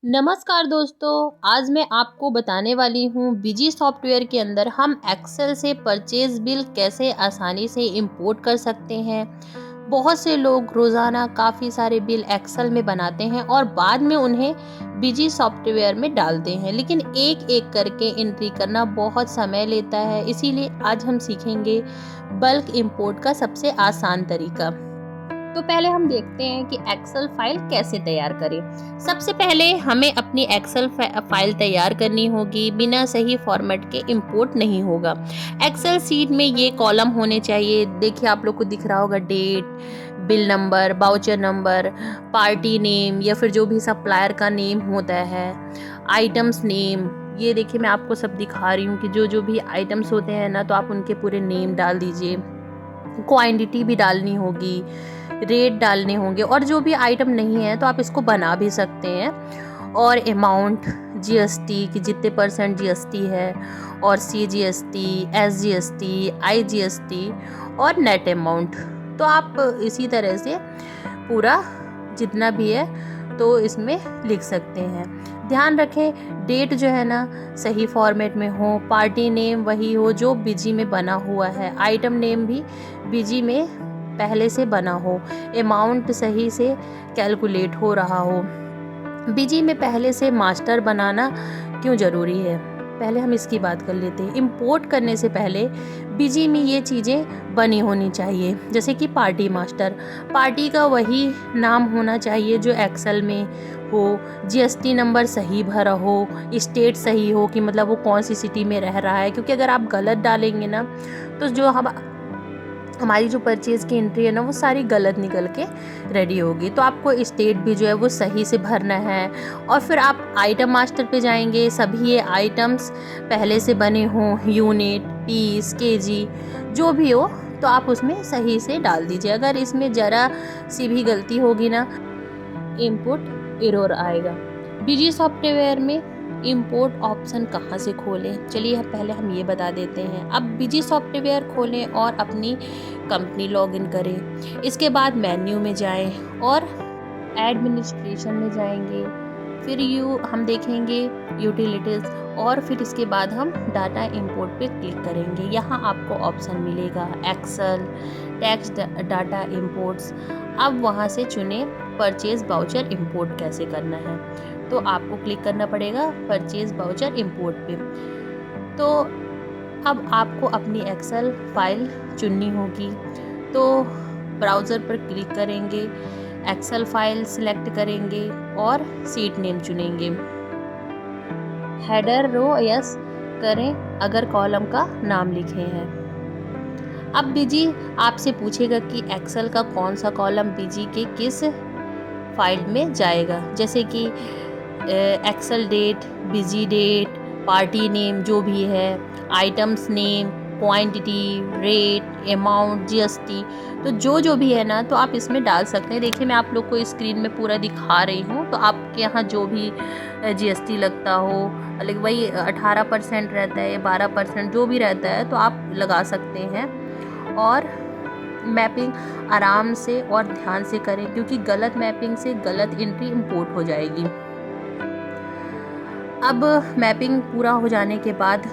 नमस्कार दोस्तों, आज मैं आपको बताने वाली हूँ बिजी सॉफ्टवेयर के अंदर हम एक्सेल से परचेज बिल कैसे आसानी से इंपोर्ट कर सकते हैं। बहुत से लोग रोज़ाना काफ़ी सारे बिल एक्सेल में बनाते हैं और बाद में उन्हें बिजी सॉफ्टवेयर में डालते हैं, लेकिन एक एक करके एंट्री करना बहुत समय लेता है। इसीलिए आज हम सीखेंगे बल्क इंपोर्ट का सबसे आसान तरीका। तो पहले हम देखते हैं कि एक्सेल फाइल कैसे तैयार करें। सबसे पहले हमें अपनी एक्सेल फाइल तैयार करनी होगी। बिना सही फॉर्मेट के इंपोर्ट नहीं होगा। एक्सेल सीट में ये कॉलम होने चाहिए। देखिए, आप लोग को दिख रहा होगा date, bill number, voucher number, party name या फिर जो भी सप्लायर का नेम होता है, आइटम्स नेम। ये देखिए, मैं आपको सब दिखा रही हूँ कि जो जो भी आइटम्स होते हैं ना, तो आप उनके पूरे नेम डाल दीजिए। क्वांटिटी भी डालनी होगी, रेट डालने होंगे, और जो भी आइटम नहीं है तो आप इसको बना भी सकते हैं। और अमाउंट, जीएसटी कि जितने परसेंट जीएसटी है, और सीजीएसटी, एसजीएसटी, आईजीएसटी और नेट अमाउंट। तो आप इसी तरह से पूरा जितना भी है तो इसमें लिख सकते हैं। ध्यान रखें डेट जो है ना सही फॉर्मेट में हो, पार्टी नेम वही हो जो बिजी में बना हुआ है, आइटम नेम भी बिजी में पहले से बना हो, अमाउंट सही से कैलकुलेट हो रहा हो। बिजी में पहले से मास्टर बनाना क्यों ज़रूरी है, पहले हम इसकी बात कर लेते हैं। इंपोर्ट करने से पहले बिजी में ये चीज़ें बनी होनी चाहिए, जैसे कि पार्टी मास्टर। पार्टी का वही नाम होना चाहिए जो एक्सेल में हो, जीएसटी नंबर सही भरा हो, स्टेट सही हो कि मतलब वो कौन सी सिटी में रह रहा है, क्योंकि अगर आप गलत डालेंगे ना तो जो हमारी जो परचेज़ की एंट्री है ना वो सारी गलत निकल के रेडी होगी। तो आपको स्टेट भी जो है वो सही से भरना है। और फिर आप आइटम मास्टर पे जाएंगे, सभी ये आइटम्स पहले से बने हों, यूनिट, पीस, केजी जो भी हो, तो आप उसमें सही से डाल दीजिए। अगर इसमें ज़रा सी भी गलती होगी ना, इनपुट एरर आएगा। बिजी सॉफ्टवेयर में इंपोर्ट ऑप्शन कहाँ से खोलें, चलिए पहले हम ये बता देते हैं। अब बिजी सॉफ्टवेयर खोलें और अपनी कंपनी लॉगिन करें। इसके बाद मेन्यू में जाएं और एडमिनिस्ट्रेशन में जाएंगे। फिर हम देखेंगे यूटिलिटीज़, और फिर इसके बाद हम डाटा इंपोर्ट पे क्लिक करेंगे। यहाँ आपको ऑप्शन मिलेगा एक्सेल, टैक्स डाटा इंपोर्ट्स। अब वहाँ से चुनें परचेज बाउचर इंपोर्ट कैसे करना है, तो आपको क्लिक करना पड़ेगा परचेज बाउचर इंपोर्ट पे। तो अब आपको अपनी एक्सेल फाइल चुननी होगी, तो ब्राउज़र पर क्लिक करेंगे, एक्सेल फाइल सिलेक्ट करेंगे और सीट नेम चुनेंगे। हेडर रो यस करें अगर कॉलम का नाम लिखे हैं। अब बिजी आपसे पूछेगा कि एक्सेल का कौन सा कॉलम बिजी के किस फाइल में जाएगा, जैसे कि excel date, busy date, party name जो भी है, items name, quantity, rate, amount, GST. तो जो जो भी है ना तो आप इसमें डाल सकते हैं। देखिए, मैं आप लोग को स्क्रीन में पूरा दिखा रही हूँ। तो आपके यहाँ जो भी जीएसटी लगता हो, लेकिन वही 18% रहता है या 12% जो भी रहता है, तो आप लगा सकते हैं। और मैपिंग आराम से और ध्यान से करें, क्योंकि गलत मैपिंग से गलत एंट्री इंपोर्ट हो जाएगी। अब मैपिंग पूरा हो जाने के बाद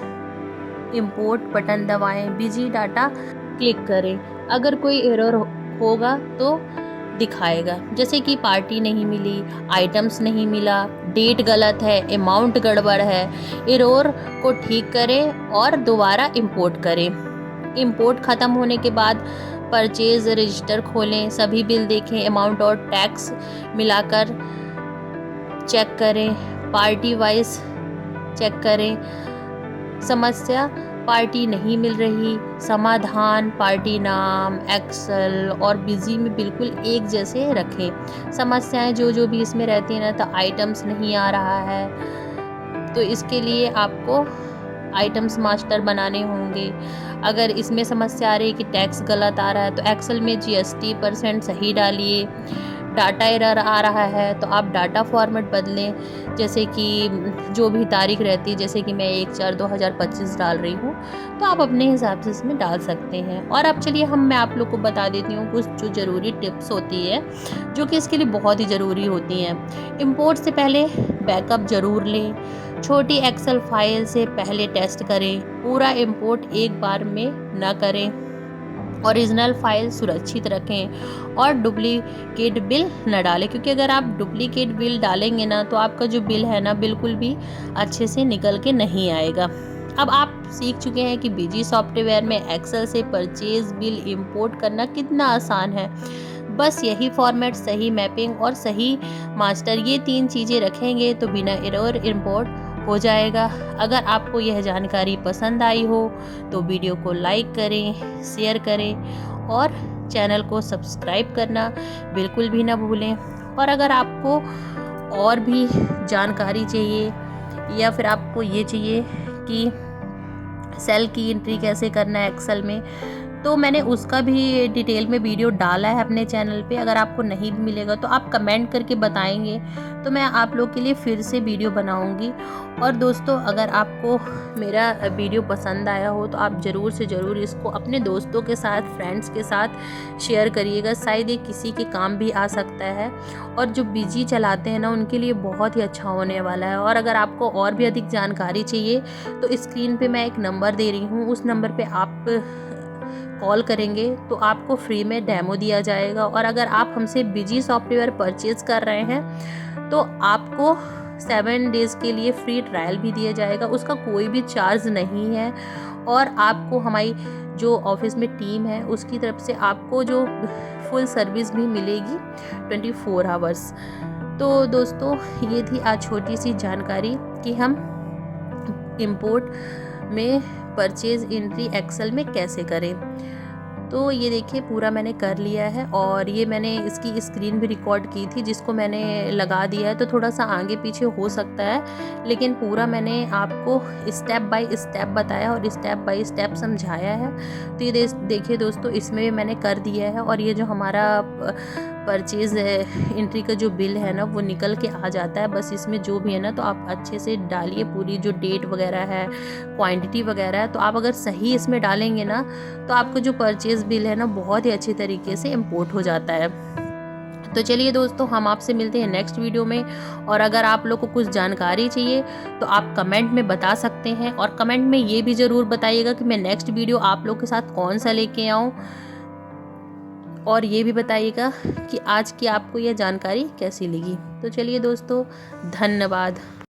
इंपोर्ट बटन दबाएं, बिजी डाटा क्लिक करें। अगर कोई एरर होगा तो दिखाएगा, जैसे कि पार्टी नहीं मिली, आइटम्स नहीं मिला, डेट गलत है, अमाउंट गड़बड़ है। एरर को ठीक करें और दोबारा इंपोर्ट करें। इंपोर्ट ख़त्म होने के बाद परचेज रजिस्टर खोलें, सभी बिल देखें, अमाउंट और टैक्स मिलाकर चेक करें, पार्टी वाइज चेक करें। समस्या पार्टी नहीं मिल रही, समाधान पार्टी नाम, एक्सेल और बिजी में बिल्कुल एक जैसे रखें। समस्याएं जो जो भी इसमें रहती हैं ना, तो आइटम्स नहीं आ रहा है, तो इसके लिए आपको आइटम्स मास्टर बनाने होंगे। अगर इसमें समस्या आ रही है कि टैक्स गलत आ रहा है, तो एक्सेल में जीएसटी % सही डालिए, डाटा एरर आ रहा है तो आप डाटा फॉर्मेट बदलें, जैसे कि जो भी तारीख रहती है, जैसे कि मैं 1/4/2025 डाल रही हूँ, तो आप अपने हिसाब से इसमें डाल सकते हैं। और अब चलिए मैं आप लोग को बता देती हूँ कुछ जो ज़रूरी टिप्स होती है जो कि इसके लिए बहुत ही ज़रूरी होती हैं। इंपोर्ट से पहले बैकअप ज़रूर लें, छोटी एक्सेल फाइल से पहले टेस्ट करें, पूरा इंपोर्ट एक बार में न करें, ओरिजिनल फाइल सुरक्षित रखें और डुप्लीकेट बिल न डालें, क्योंकि अगर आप डुप्लीकेट बिल डालेंगे ना तो आपका जो बिल है ना बिल्कुल भी अच्छे से निकल के नहीं आएगा। अब आप सीख चुके हैं कि बीजी सॉफ्टवेयर में एक्सेल से परचेज बिल इंपोर्ट करना कितना आसान है। बस यही फॉर्मेट, सही मैपिंग और सही मास्टर, ये 3 चीज़ें रखेंगे तो बिना एरर इंपोर्ट हो जाएगा। अगर आपको यह जानकारी पसंद आई हो तो वीडियो को लाइक करें, शेयर करें और चैनल को सब्सक्राइब करना बिल्कुल भी ना भूलें। और अगर आपको और भी जानकारी चाहिए या फिर आपको ये चाहिए कि सेल की एंट्री कैसे करना है एक्सेल में, तो मैंने उसका भी डिटेल में वीडियो डाला है अपने चैनल पे। अगर आपको नहीं भी मिलेगा तो आप कमेंट करके बताएंगे तो मैं आप लोग के लिए फिर से वीडियो बनाऊंगी। और दोस्तों, अगर आपको मेरा वीडियो पसंद आया हो तो आप ज़रूर से ज़रूर इसको अपने दोस्तों के साथ, फ्रेंड्स के साथ शेयर करिएगा, शायद ये किसी के काम भी आ सकता है। और जो बिजी चलाते हैं ना उनके लिए बहुत ही अच्छा होने वाला है। और अगर आपको और भी अधिक जानकारी चाहिए तो स्क्रीन पे मैं एक नंबर दे रही हूँ, उस नंबर पे आप कॉल करेंगे तो आपको फ्री में डेमो दिया जाएगा। और अगर आप हमसे बिजी सॉफ्टवेयर परचेज कर रहे हैं तो आपको 7 डेज़ के लिए फ्री ट्रायल भी दिया जाएगा, उसका कोई भी चार्ज नहीं है। और आपको हमारी जो ऑफिस में टीम है उसकी तरफ से आपको जो फुल सर्विस भी मिलेगी 24 आवर्स। तो दोस्तों, ये थी आज छोटी सी जानकारी कि हम इंपोर्ट में परचेज एंट्री एक्सेल में कैसे करें। तो ये देखिए पूरा मैंने कर लिया है और ये मैंने इसकी स्क्रीन भी रिकॉर्ड की थी जिसको मैंने लगा दिया है, तो थोड़ा सा आगे पीछे हो सकता है, लेकिन पूरा मैंने आपको स्टेप बाय स्टेप बताया और स्टेप बाय स्टेप समझाया है। तो ये देखिए दोस्तों, इसमें भी मैंने कर दिया है और ये जो हमारा परचेज एंट्री का जो बिल है ना वो निकल के आ जाता है। बस इसमें जो भी है ना तो आप अच्छे से डालिए, पूरी जो डेट वगैरह है, क्वांटिटी वगैरह है, तो आप अगर सही इसमें डालेंगे ना तो आपका जो परचेज बिल है ना बहुत ही अच्छे तरीके से इंपोर्ट हो जाता है। तो चलिए दोस्तों, हम आपसे मिलते हैं नेक्स्ट वीडियो में। और अगर आप लोग को कुछ जानकारी चाहिए तो आप कमेंट में बता सकते हैं और कमेंट में ये भी ज़रूर बताइएगा कि मैं नेक्स्ट वीडियो आप लोग के साथ कौन सा लेके आऊँ। और ये भी बताइएगा कि आज की आपको यह जानकारी कैसी लगी। तो चलिए दोस्तों, धन्यवाद।